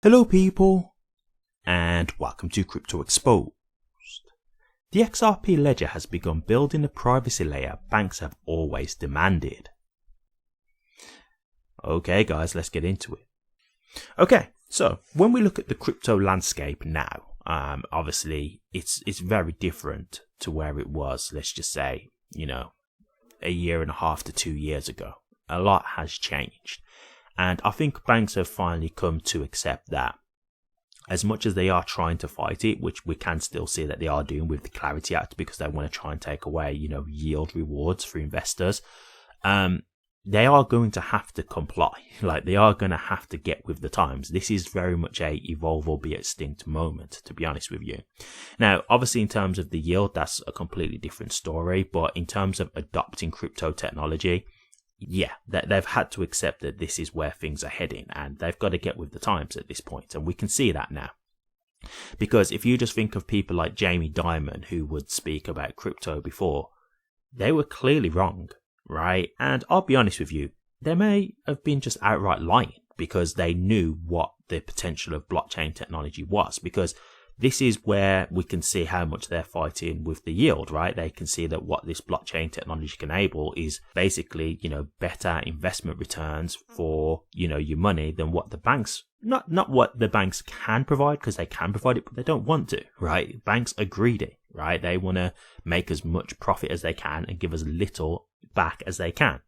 Hello people, and welcome to Crypto Exposed. The XRP ledger has begun building the privacy layer banks have always demanded. Okay guys, let's get into it. Okay, so when we look at the crypto landscape now, obviously it's very different to where it was, let's just say, a year and a half to 2 years ago. A lot has changed. And I think banks have finally come to accept that. As much as they are trying to fight it, which we can still see that they are doing with the Clarity Act because they want to try and take away, yield rewards for investors, they are going to have to comply. Like, they are going to have to get with the times. This is very much a evolve or be extinct moment, to be honest with you. Now, obviously, in terms of the yield, that's a completely different story. But in terms of adopting crypto technology, yeah, they've had to accept that this is where things are heading, and they've got to get with the times at this point, and we can see that now. Because if you just think of people like Jamie Dimon, who would speak about crypto before, they were clearly wrong, right? And I'll be honest with you, they may have been just outright lying because they knew what the potential of blockchain technology was, because this is where we can see how much they're fighting with the yield, right? They can see that what this blockchain technology can enable is basically, better investment returns for, your money than what the banks, not what the banks can provide, because they can provide it, but they don't want to, right? Banks are greedy, right? They want to make as much profit as they can and give as little back as they can.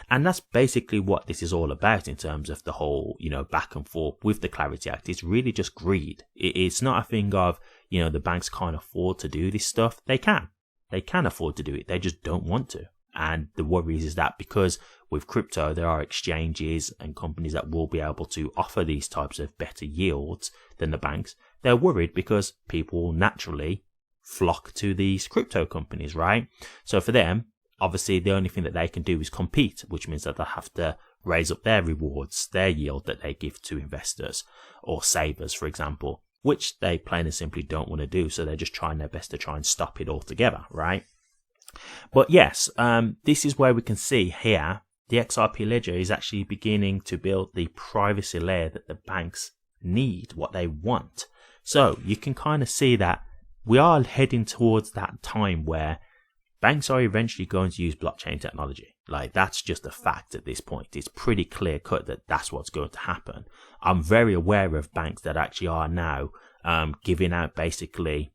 And that's basically what this is all about in terms of the whole, back and forth with the Clarity Act. It's really just greed. It's not a thing of, the banks can't afford to do this stuff. They can. They can afford to do it. They just don't want to. And the worry is that because with crypto, there are exchanges and companies that will be able to offer these types of better yields than the banks. They're worried because people will naturally flock to these crypto companies, right? So for them, obviously, the only thing that they can do is compete, which means that they have to raise up their rewards, their yield that they give to investors or savers, for example, which they plain and simply don't want to do. So they're just trying their best to try and stop it altogether, right? But yes, this is where we can see here the XRP ledger is actually beginning to build the privacy layer that the banks need, what they want. So you can kind of see that we are heading towards that time where banks are eventually going to use blockchain technology. Like, that's just a fact at this point. It's pretty clear cut that that's what's going to happen. I'm very aware of banks that actually are now giving out basically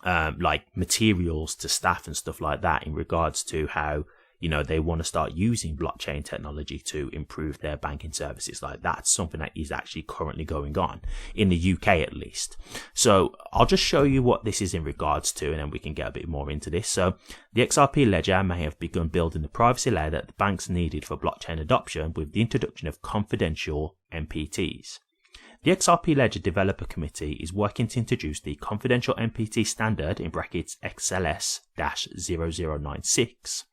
like materials to staff and stuff like that in regards to how, they want to start using blockchain technology to improve their banking services. Like, that's something that is actually currently going on in the UK at least. So I'll just show you what this is in regards to, and then we can get a bit more into this. So the XRP ledger may have begun building the privacy layer that the banks needed for blockchain adoption with the introduction of confidential MPTs. The XRP Ledger Developer Committee is working to introduce the Confidential MPT Standard in brackets XLS-0096,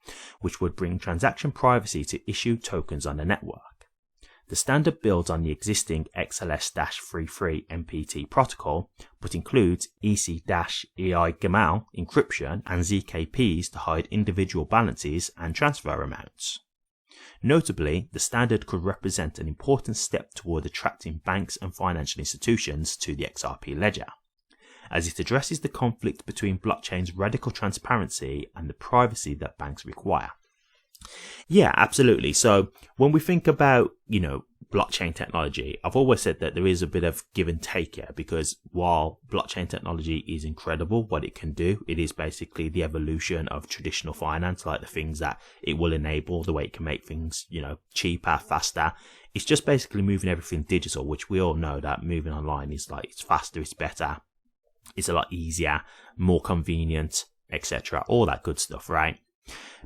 which would bring transaction privacy to issued tokens on the network. The standard builds on the existing XLS-33 MPT protocol, but includes EC-EI-GAMAL encryption and ZKPs to hide individual balances and transfer amounts. Notably, the standard could represent an important step toward attracting banks and financial institutions to the XRP ledger, as it addresses the conflict between blockchain's radical transparency and the privacy that banks require. Yeah, absolutely. So when we think about, blockchain technology, I've always said that there is a bit of give and take here, because while blockchain technology is incredible, what it can do, it is basically the evolution of traditional finance, like the things that it will enable, the way it can make things, cheaper, faster. It's just basically moving everything digital, which we all know that moving online is like, it's faster, it's better, it's a lot easier, more convenient, etc. All that good stuff, right?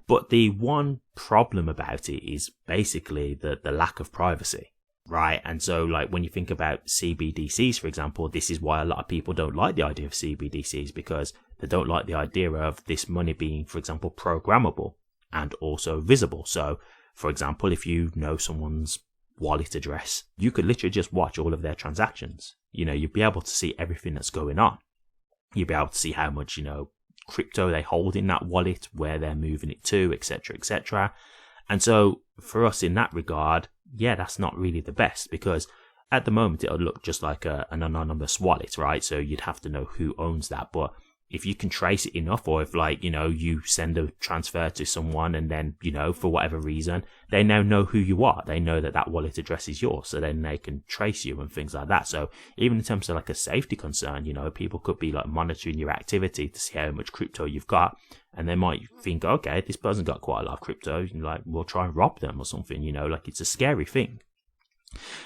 But the one problem about it is basically the lack of privacy, right? And so, like, when you think about CBDCs, for example, this is why a lot of people don't like the idea of CBDCs, because they don't like the idea of this money being, for example, programmable and also visible. So, for example, if you know someone's wallet address, you could literally just watch all of their transactions. You'd be able to see everything that's going on. You'd be able to see how much, crypto they hold in that wallet, where they're moving it to, etc., etc. And so for us in that regard, yeah, that's not really the best, because at the moment it'll look just like an anonymous wallet, right? So you'd have to know who owns that. But if you can trace it enough, or if like, you know, you send a transfer to someone and then, you know, for whatever reason, they now know who you are. They know that that wallet address is yours. So then they can trace you and things like that. So even in terms of like a safety concern, you know, people could be like monitoring your activity to see how much crypto you've got. And they might think, okay, this person got quite a lot of crypto. And like, we'll try and rob them or something, you know, like it's a scary thing.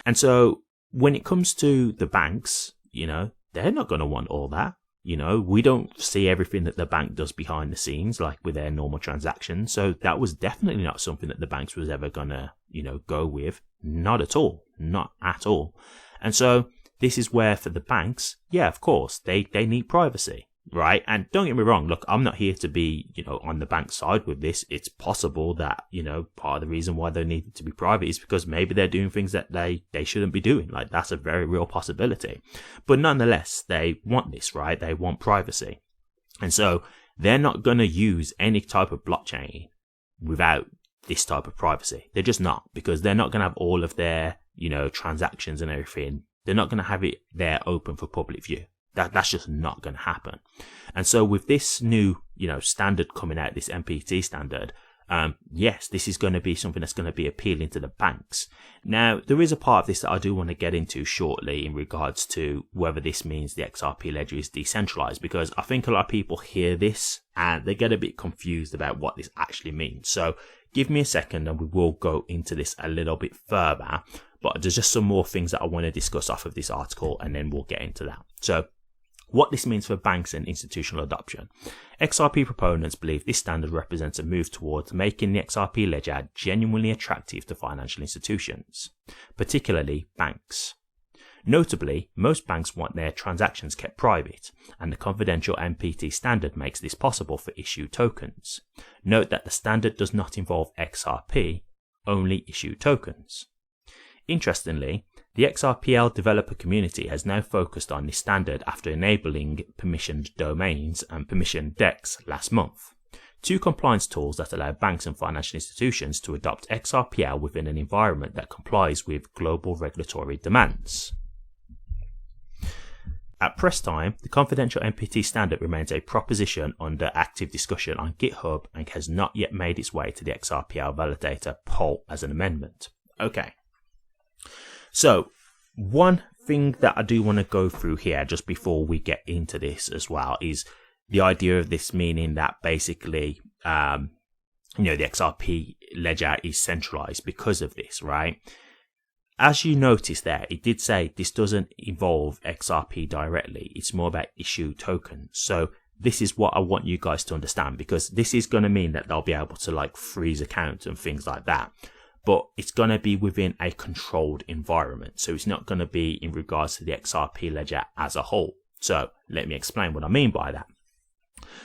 And so when it comes to the banks, you know, they're not going to want all that. You know, we don't see everything that the bank does behind the scenes, like with their normal transactions. So that was definitely not something that the banks was ever going to, you know, go with. Not at all. Not at all. And so this is where for the banks, yeah, of course, they need privacy, right? And don't get me wrong. Look, I'm not here to be, you know, on the bank side with this. It's possible that, you know, part of the reason why they need to be private is because maybe they're doing things that they shouldn't be doing. Like, that's a very real possibility. But nonetheless, they want this, right? They want privacy. And so they're not going to use any type of blockchain without this type of privacy. They're just not, because they're not going to have all of their, you know, transactions and everything. They're not going to have it there open for public view. That's just not going to happen. And so with this new, you know, standard coming out, this MPT standard, yes, this is going to be something that's going to be appealing to the banks. Now, there is a part of this that I do want to get into shortly in regards to whether this means the XRP ledger is decentralized, because I think a lot of people hear this and they get a bit confused about what this actually means. So give me a second and we will go into this a little bit further. But there's just some more things that I want to discuss off of this article, and then we'll get into that. So what this means for banks and institutional adoption. XRP proponents believe this standard represents a move towards making the XRP ledger genuinely attractive to financial institutions, particularly banks. Notably, most banks want their transactions kept private, and the confidential MPT standard makes this possible for issued tokens. Note that the standard does not involve XRP, only issued tokens. Interestingly, the XRPL developer community has now focused on this standard after enabling permissioned domains and permissioned DEX last month, two compliance tools that allow banks and financial institutions to adopt XRPL within an environment that complies with global regulatory demands. At press time, the confidential MPT standard remains a proposition under active discussion on GitHub and has not yet made its way to the XRPL validator poll as an amendment. Okay. So, one thing that I do want to go through here just before we get into this as well is the idea of this meaning that basically, the XRP ledger is centralized because of this, right? As you notice there, it did say this doesn't involve XRP directly. It's more about issue tokens. So this is what I want you guys to understand, because this is going to mean that they'll be able to like freeze accounts and things like that. But it's going to be within a controlled environment. So it's not going to be in regards to the XRP ledger as a whole. So let me explain what I mean by that.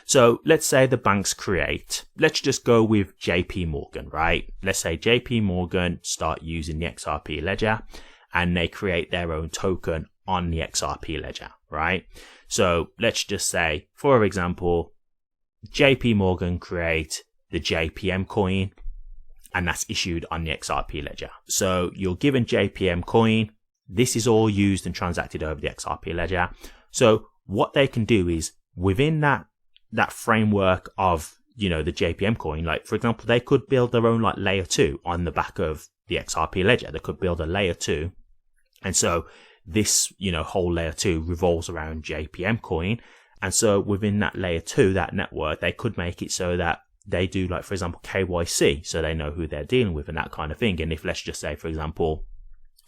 So let's say the banks create, let's just go with JP Morgan, right? Let's say JP Morgan start using the XRP ledger and they create their own token on the XRP ledger, right? So let's just say, for example, JP Morgan create the JPM coin, and that's issued on the XRP ledger. So you're given JPM coin. This is all used and transacted over the XRP ledger. So what they can do is within that framework of, the JPM coin, like for example, they could build their own like layer 2 on the back of the XRP ledger. They could build a layer 2. And so this, whole layer 2 revolves around JPM coin. And so within that layer 2, that network, they could make it so that they do, like, for example, KYC, so they know who they're dealing with and that kind of thing. And if, let's just say, for example,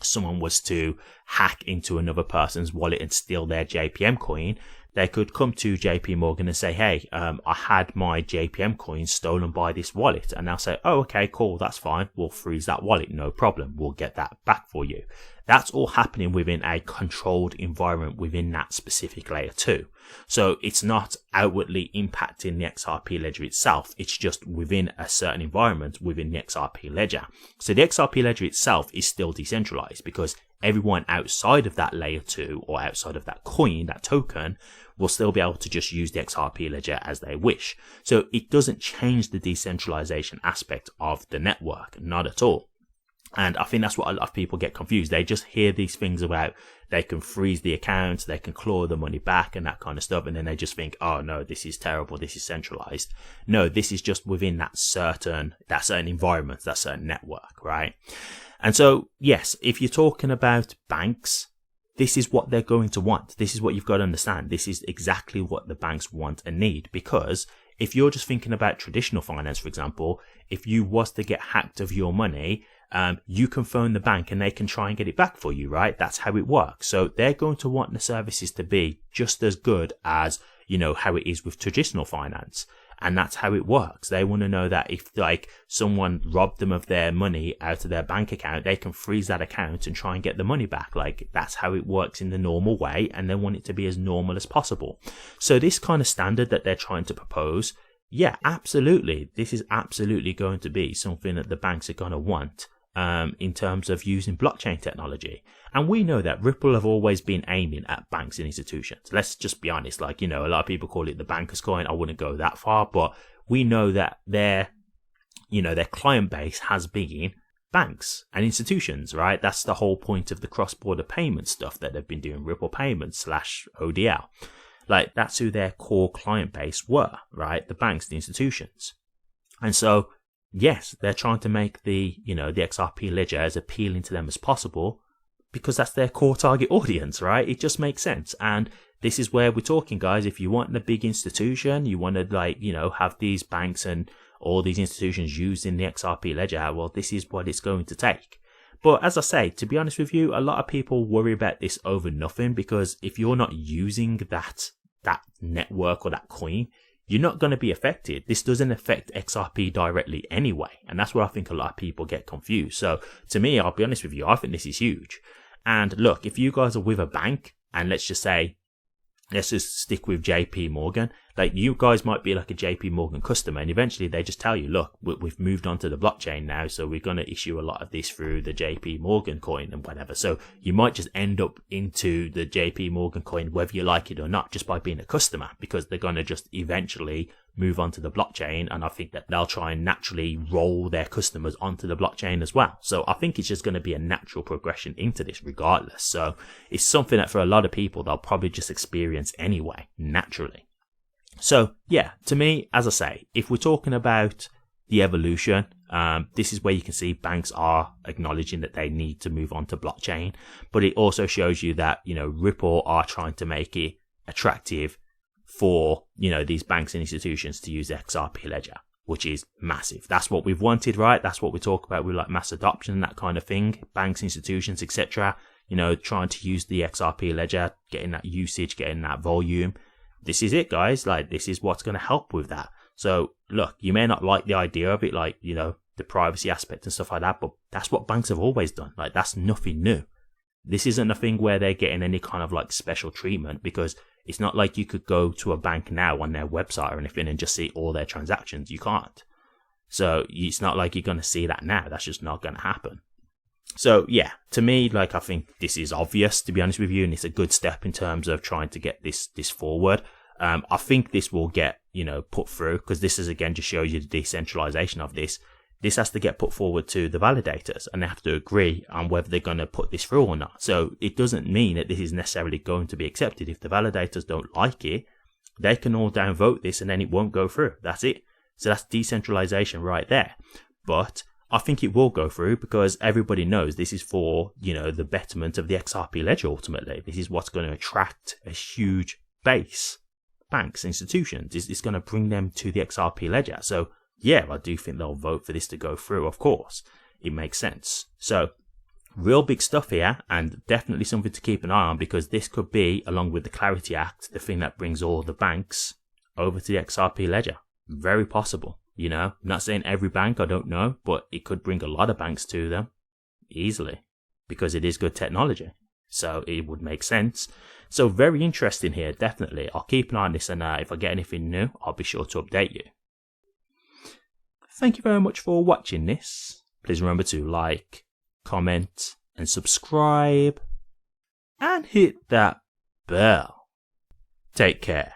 someone was to hack into another person's wallet and steal their JPM coin, they could come to JP Morgan and say, hey, I had my JPM coin stolen by this wallet. And they'll say, oh, okay, cool, that's fine. We'll freeze that wallet, no problem. We'll get that back for you. That's all happening within a controlled environment within that specific layer 2. So it's not outwardly impacting the XRP ledger itself. It's just within a certain environment within the XRP ledger. So the XRP ledger itself is still decentralized because everyone outside of that layer 2 or outside of that coin, that token, will still be able to just use the XRP ledger as they wish. So it doesn't change the decentralization aspect of the network, not at all. And I think that's what a lot of people get confused. They just hear these things about they can freeze the accounts, they can claw the money back and that kind of stuff. And then they just think, oh no, this is terrible. This is centralized. No, this is just within that certain environment, that certain network, right? And so, yes, if you're talking about banks, this is what they're going to want. This is what you've got to understand. This is exactly what the banks want and need, because if you're just thinking about traditional finance, for example, if you was to get hacked of your money, you can phone the bank and they can try and get it back for you, right? That's how it works. So they're going to want the services to be just as good as, how it is with traditional finance. And that's how it works. They want to know that if someone robbed them of their money out of their bank account, they can freeze that account and try and get the money back. That's how it works in the normal way. And they want it to be as normal as possible. So this kind of standard that they're trying to propose, yeah, absolutely. This is absolutely going to be something that the banks are going to want. In terms of using blockchain technology. And we know that Ripple have always been aiming at banks and institutions. Let's just be honest, a lot of people call it the banker's coin. I wouldn't go that far, but we know that their client base has been banks and institutions, right? That's the whole point of the cross-border payment stuff that they've been doing, Ripple Payments /ODL. That's who their core client base were, right? The banks, the institutions. And so, yes, they're trying to make the XRP ledger as appealing to them as possible because that's their core target audience, right? It just makes sense. And this is where we're talking, guys. If you want a big institution, you want to have these banks and all these institutions using the XRP ledger, well, this is what it's going to take. But as I say, to be honest with you, a lot of people worry about this over nothing, because if you're not using that network or that coin, you're not going to be affected. This doesn't affect XRP directly anyway. And that's where I think a lot of people get confused. So to me, I'll be honest with you, I think this is huge. And look, if you guys are with a bank, and let's just stick with JP Morgan, you guys might be like a JP Morgan customer, and eventually they just tell you, look, we've moved on to the blockchain now, so we're going to issue a lot of this through the JP Morgan coin and whatever. So you might just end up into the JP Morgan coin, whether you like it or not, just by being a customer, because they're going to just eventually move on to the blockchain. And I think that they'll try and naturally roll their customers onto the blockchain as well. So I think it's just going to be a natural progression into this regardless. So it's something that for a lot of people, they'll probably just experience anyway, naturally. So yeah, to me, as I say, if we're talking about the evolution, this is where you can see banks are acknowledging that they need to move on to blockchain, but it also shows you that, Ripple are trying to make it attractive for, these banks and institutions to use XRP ledger, which is massive. That's what we've wanted, right? That's what we talk about with mass adoption, that kind of thing, banks, institutions, etc. Trying to use the XRP ledger, getting that usage, getting that volume. This is it, guys. This is what's going to help with that. So look, you may not like the idea of it, the privacy aspect and stuff like that, but that's what banks have always done. That's nothing new. This isn't a thing where they're getting any kind of special treatment, because it's not like you could go to a bank now on their website or anything and just see all their transactions. You can't. So it's not like you're going to see that now. That's just not going to happen. So yeah, to me, I think this is obvious, to be honest with you, and it's a good step in terms of trying to get this forward. I think this will get, put through, because this is, again, just shows you the decentralization of this. This has to get put forward to the validators, and they have to agree on whether they're going to put this through or not. So it doesn't mean that this is necessarily going to be accepted. If the validators don't like it, they can all downvote this and then it won't go through. That's it. So that's decentralization right there. But I think it will go through, because everybody knows this is for, the betterment of the XRP ledger ultimately. This is what's going to attract a huge base. Banks, institutions, it's going to bring them to the XRP ledger. So yeah, I do think they'll vote for this to go through, of course. It makes sense. So real big stuff here, and definitely something to keep an eye on, because this could be, along with the Clarity Act, the thing that brings all the banks over to the XRP ledger. Very possible. I'm not saying every bank, I don't know, but it could bring a lot of banks to them easily, because it is good technology. So it would make sense. So very interesting here, definitely. I'll keep an eye on this, and if I get anything new, I'll be sure to update you. Thank you very much for watching this. Please remember to like, comment, and subscribe, and hit that bell. Take care.